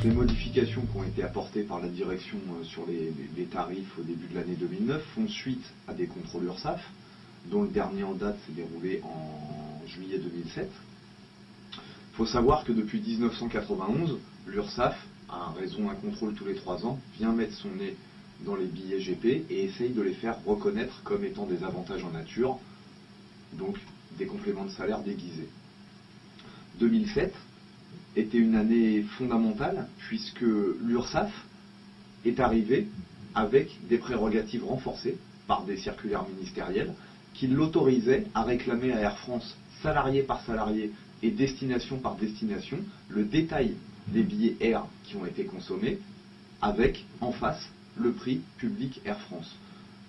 Les modifications qui ont été apportées par la direction sur les tarifs au début de l'année 2009 font suite à des contrôles URSSAF, dont le dernier en date s'est déroulé en juillet 2007. Il faut savoir que depuis 1991, l'URSSAF, à raison d'un contrôle tous les 3 ans, vient mettre son nez dans les billets GP et essaye de les faire reconnaître comme étant des avantages en nature, donc des compléments de salaire déguisés. 2007 était une année fondamentale puisque l'URSSAF est arrivée avec des prérogatives renforcées par des circulaires ministérielles qui l'autorisaient à réclamer à Air France, salarié par salarié et destination par destination, le détail des billets Air qui ont été consommés avec, en face, le prix public Air France.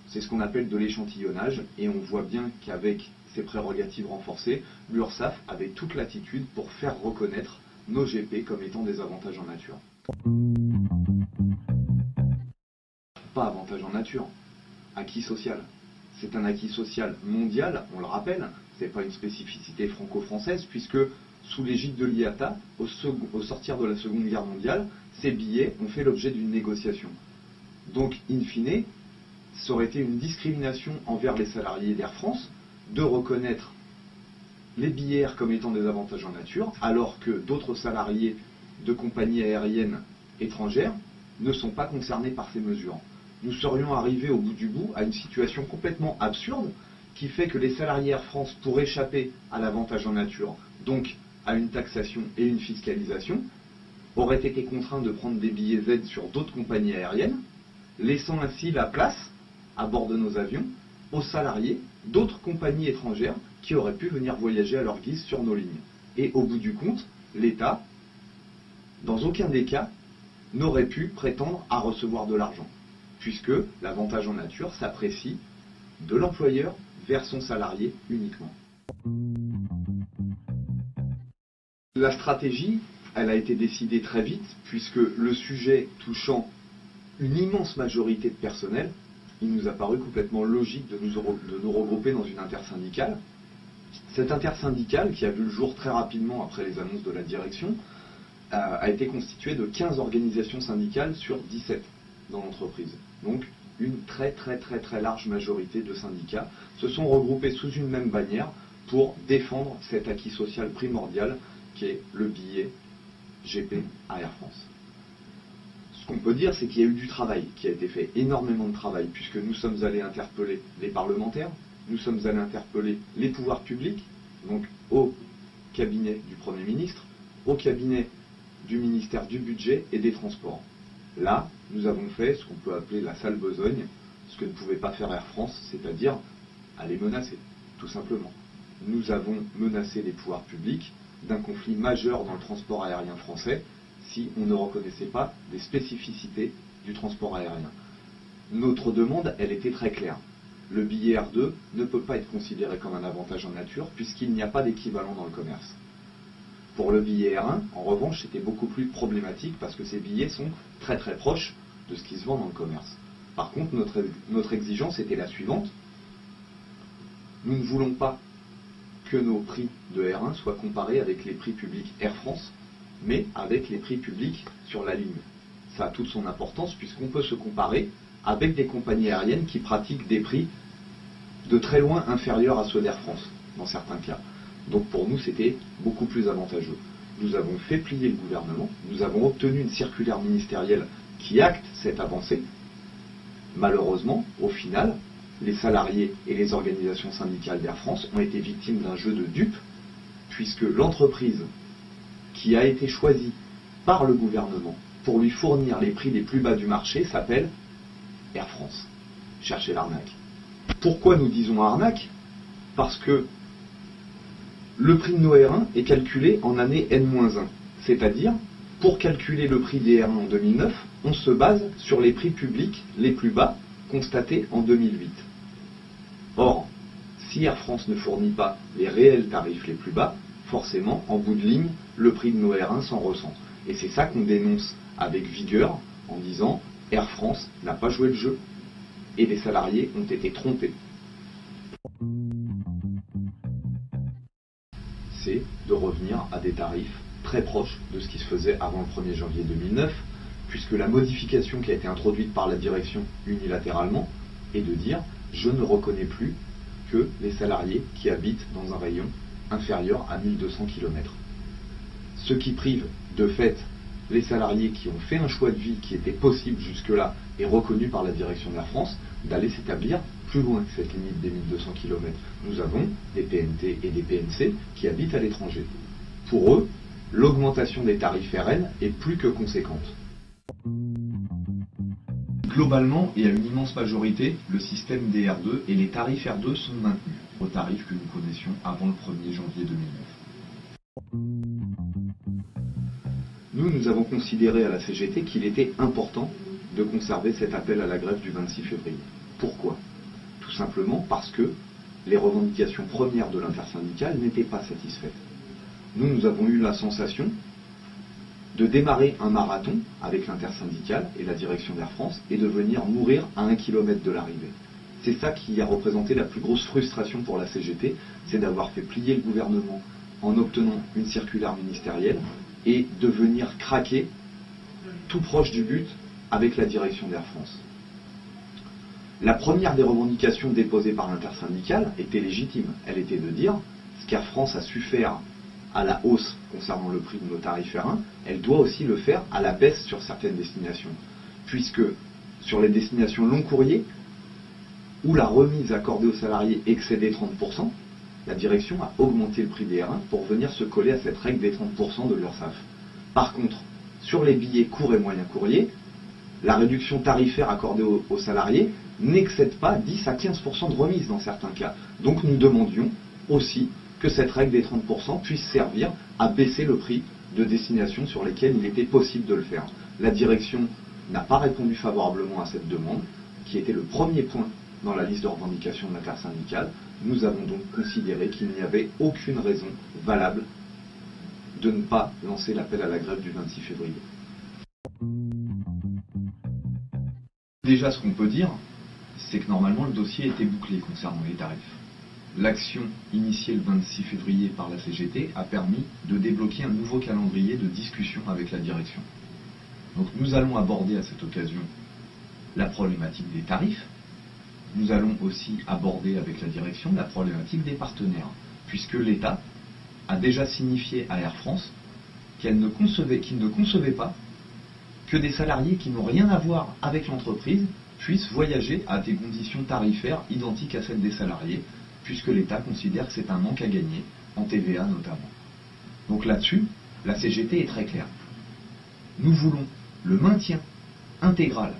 C'est ce qu'on appelle de l'échantillonnage et on voit bien qu'avec ces prérogatives renforcées, l'URSSAF avait toute latitude pour faire reconnaître nos GP comme étant des avantages en nature. Pas avantage en nature, acquis social. C'est un acquis social mondial, on le rappelle, ce n'est pas une spécificité franco-française, puisque sous l'égide de l'IATA, au sortir de la Seconde Guerre mondiale, ces billets ont fait l'objet d'une négociation. Donc, in fine, ça aurait été une discrimination envers les salariés d'Air France de reconnaître les billets Air comme étant des avantages en nature, alors que d'autres salariés de compagnies aériennes étrangères ne sont pas concernés par ces mesures. Nous serions arrivés au bout du bout à une situation complètement absurde qui fait que les salariés Air France, pour échapper à l'avantage en nature, donc à une taxation et une fiscalisation, auraient été contraints de prendre des billets Z sur d'autres compagnies aériennes, laissant ainsi la place, à bord de nos avions, aux salariés d'autres compagnies étrangères qui auraient pu venir voyager à leur guise sur nos lignes. Et au bout du compte, l'État, dans aucun des cas, n'aurait pu prétendre à recevoir de l'argent, puisque l'avantage en nature s'apprécie de l'employeur vers son salarié uniquement. La stratégie, elle a été décidée très vite, puisque le sujet touchant une immense majorité de personnel, il nous a paru complètement logique de nous regrouper dans une intersyndicale. Cette intersyndicale, qui a vu le jour très rapidement après les annonces de la direction, a été constituée de 15 organisations syndicales sur 17 dans l'entreprise. Donc une très large majorité de syndicats se sont regroupés sous une même bannière pour défendre cet acquis social primordial qui est le billet GP à Air France. Ce qu'on peut dire, c'est qu'il y a eu du travail qui a été fait, énormément de travail, puisque nous sommes allés interpeller les parlementaires, nous sommes allés interpeller les pouvoirs publics, donc au cabinet du Premier ministre, au cabinet du ministère du Budget et des Transports. Là, nous avons fait ce qu'on peut appeler la sale besogne, ce que ne pouvait pas faire Air France, c'est-à-dire aller menacer, tout simplement. Nous avons menacé les pouvoirs publics d'un conflit majeur dans le transport aérien français si on ne reconnaissait pas des spécificités du transport aérien. Notre demande, elle était très claire. Le billet R2 ne peut pas être considéré comme un avantage en nature puisqu'il n'y a pas d'équivalent dans le commerce. Pour le billet R1, en revanche, c'était beaucoup plus problématique parce que ces billets sont très proches de ce qui se vend dans le commerce. Par contre, notre exigence était la suivante. Nous ne voulons pas que nos prix de R1 soient comparés avec les prix publics Air France, mais avec les prix publics sur la ligne. Ça a toute son importance puisqu'on peut se comparer avec des compagnies aériennes qui pratiquent des prix de très loin inférieurs à ceux d'Air France, dans certains cas. Donc pour nous, c'était beaucoup plus avantageux. Nous avons fait plier le gouvernement, nous avons obtenu une circulaire ministérielle qui acte cette avancée. Malheureusement, au final, les salariés et les organisations syndicales d'Air France ont été victimes d'un jeu de dupes, puisque l'entreprise qui a été choisie par le gouvernement pour lui fournir les prix les plus bas du marché s'appelle Air France. Cherchez l'arnaque. Pourquoi nous disons arnaque? Parce que le prix de nos R1 est calculé en année N-1, c'est-à-dire, pour calculer le prix des R1 en 2009, on se base sur les prix publics les plus bas constatés en 2008. Or, si Air France ne fournit pas les réels tarifs les plus bas, forcément, en bout de ligne, le prix de nos R1 s'en ressent. Et c'est ça qu'on dénonce avec vigueur en disant Air France n'a pas joué le jeu et les salariés ont été trompés. C'est de revenir à des tarifs très proche de ce qui se faisait avant le 1er janvier 2009, puisque la modification qui a été introduite par la direction unilatéralement est de dire « je ne reconnais plus que les salariés qui habitent dans un rayon inférieur à 1200 km ». Ce qui prive de fait les salariés qui ont fait un choix de vie qui était possible jusque-là et reconnu par la direction d'Air France d'aller s'établir plus loin que cette limite des 1200 km. Nous avons des PNT et des PNC qui habitent à l'étranger. Pour eux, l'augmentation des tarifs RN est plus que conséquente. Globalement, et à une immense majorité, le système des R2 et les tarifs R2 sont maintenus aux tarifs que nous connaissions avant le 1er janvier 2009. Nous avons considéré à la CGT qu'il était important de conserver cet appel à la grève du 26 février. Pourquoi ? Tout simplement parce que les revendications premières de l'intersyndicale n'étaient pas satisfaites. Nous avons eu la sensation de démarrer un marathon avec l'intersyndicale et la direction d'Air France et de venir mourir à 1 kilomètre de l'arrivée. C'est ça qui a représenté la plus grosse frustration pour la CGT, c'est d'avoir fait plier le gouvernement en obtenant une circulaire ministérielle et de venir craquer tout proche du but avec la direction d'Air France. La première des revendications déposées par l'intersyndicale était légitime. Elle était de dire ce qu'Air France a su faire à la hausse concernant le prix de nos tarifs R1, elle doit aussi le faire à la baisse sur certaines destinations. Puisque sur les destinations long courrier, où la remise accordée aux salariés excédait 30%, la direction a augmenté le prix des R1 pour venir se coller à cette règle des 30% de l'URSSAF. Par contre, sur les billets courts et moyens courriers, la réduction tarifaire accordée aux salariés n'excède pas 10 à 15% de remise dans certains cas. Donc nous demandions aussi que cette règle des 30% puisse servir à baisser le prix de destination sur lesquelles il était possible de le faire. La direction n'a pas répondu favorablement à cette demande, qui était le premier point dans la liste de revendications de l'intersyndicale. Nous avons donc considéré qu'il n'y avait aucune raison valable de ne pas lancer l'appel à la grève du 26 février. Déjà, ce qu'on peut dire, c'est que normalement le dossier était bouclé concernant les tarifs. L'action initiée le 26 février par la CGT a permis de débloquer un nouveau calendrier de discussion avec la direction. Donc nous allons aborder à cette occasion la problématique des tarifs. Nous allons aussi aborder avec la direction la problématique des partenaires, puisque l'État a déjà signifié à Air France qu'il ne concevait pas que des salariés qui n'ont rien à voir avec l'entreprise puissent voyager à des conditions tarifaires identiques à celles des salariés, puisque l'État considère que c'est un manque à gagner, en TVA notamment. Donc là-dessus, la CGT est très claire. Nous voulons le maintien intégral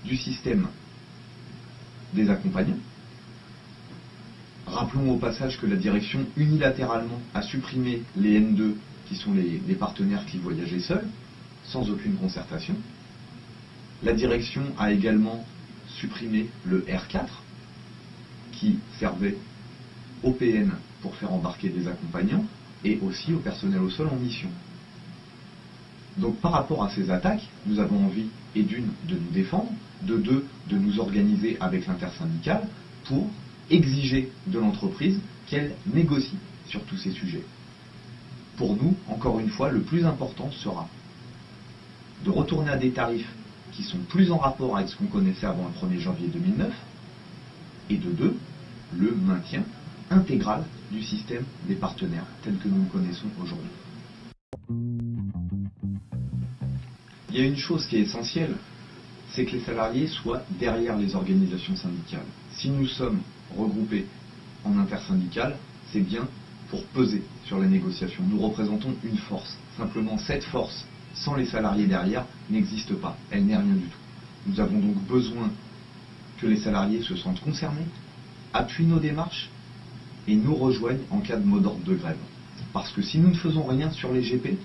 du système des accompagnants. Rappelons au passage que la direction unilatéralement a supprimé les N2, qui sont les partenaires qui voyageaient seuls, sans aucune concertation. La direction a également supprimé le R4, qui servait au PN pour faire embarquer des accompagnants, et aussi au personnel au sol en mission. Donc par rapport à ces attaques, nous avons envie, et d'une, de nous défendre, de deux, de nous organiser avec l'intersyndicale pour exiger de l'entreprise qu'elle négocie sur tous ces sujets. Pour nous, encore une fois, le plus important sera de retourner à des tarifs qui sont plus en rapport avec ce qu'on connaissait avant le 1er janvier 2009, et de deux, le maintien intégral du système des partenaires tel que nous le connaissons aujourd'hui. Il y a une chose qui est essentielle, c'est que les salariés soient derrière les organisations syndicales. Si nous sommes regroupés en intersyndicale, c'est bien pour peser sur les négociations. Nous représentons une force. Simplement, cette force, sans les salariés derrière, n'existe pas. Elle n'est rien du tout. Nous avons donc besoin que les salariés se sentent concernés, appuient nos démarches et nous rejoignent en cas de mot d'ordre de grève. Parce que si nous ne faisons rien sur les GP,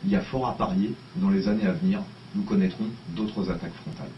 il y a fort à parier, dans les années à venir, nous connaîtrons d'autres attaques frontales.